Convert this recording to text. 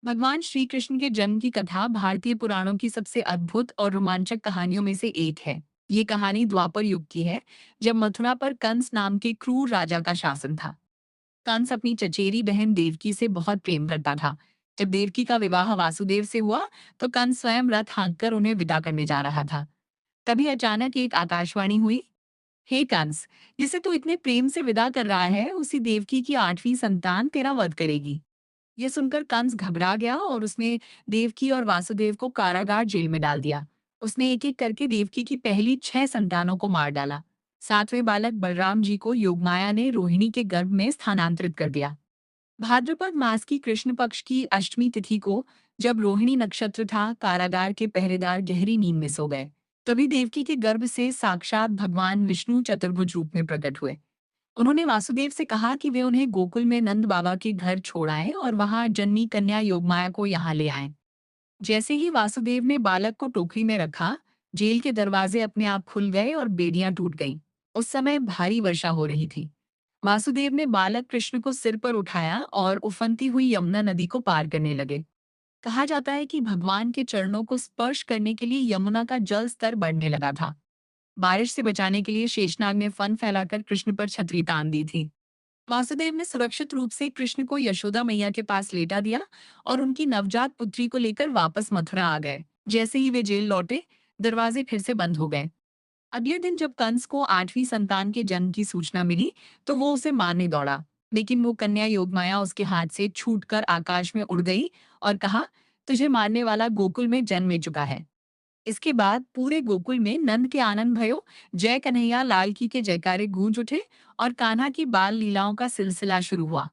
भगवान श्री कृष्ण के जन्म की कथा भारतीय पुराणों की सबसे अद्भुत और रोमांचक कहानियों में से एक है। ये कहानी द्वापर युग की है, जब मथुरा पर कंस नाम के क्रूर राजा का शासन था। कंस अपनी चचेरी बहन देवकी से बहुत प्रेम करता था। जब देवकी का विवाह वासुदेव से हुआ, तो कंस स्वयं रथ हाँककर उन्हें विदा करने जा रहा था। तभी अचानक एक आकाशवाणी हुई। हे कंस, जिसे तू इतने प्रेम से विदा कर रहा है, उसी देवकी की 8वीं संतान तेरा वध करेगी। ये सुनकर कंस घबरा गया और उसने देवकी और वासुदेव को कारागार जेल में डाल दिया। उसने एक एक करके देवकी की पहली 6 संतानों को मार डाला। 7वें बालक बलराम जी को योगमाया ने रोहिणी के गर्भ में स्थानांतरित कर दिया। भाद्रपद मास की कृष्ण पक्ष की अष्टमी तिथि को, जब रोहिणी नक्षत्र था, कारागार के पहरेदार गहरी नींद में सो गए। तभी देवकी के गर्भ से साक्षात भगवान विष्णु चतुर्भुज रूप में प्रकट हुए। उन्होंने वासुदेव से कहा कि वे उन्हें गोकुल में नंद बाबा के घर छोड़ आएं और वहां जन्मी कन्या योगमाया को यहाँ ले आएं। जैसे ही वासुदेव ने बालक को टोकरी में रखा, जेल के दरवाजे अपने आप खुल गए और बेड़ियां टूट गईं। उस समय भारी वर्षा हो रही थी। वासुदेव ने बालक कृष्ण को सिर पर उठाया और उफनती हुई यमुना नदी को पार करने लगे। कहा जाता है कि भगवान के चरणों को स्पर्श करने के लिए यमुना का जल स्तर बढ़ने लगा था। बारिश से बचाने के लिए शेषनाग ने फन फैलाकर कृष्ण पर छतरी तान दी थी। वासुदेव ने सुरक्षित रूप से कृष्ण को यशोदा मैया के पास लेटा दिया और उनकी नवजात पुत्री को लेकर वापस मथुरा आ गए। जैसे ही वे जेल लौटे, दरवाजे फिर से बंद हो गए। अगले दिन जब कंस को 8वीं संतान के जन्म की सूचना मिली, तो वो उसे मारने दौड़ा। लेकिन वो कन्या योगमाया उसके हाथ से छूटकर आकाश में उड़ गई और कहा, तुझे मारने वाला गोकुल में जन्म ले चुका है। इसके बाद पूरे गोकुल में नंद के आनंद भयो, जय कन्हैया लाल की के जयकारे गूंज उठे और कान्हा की बाल लीलाओं का सिलसिला शुरू हुआ।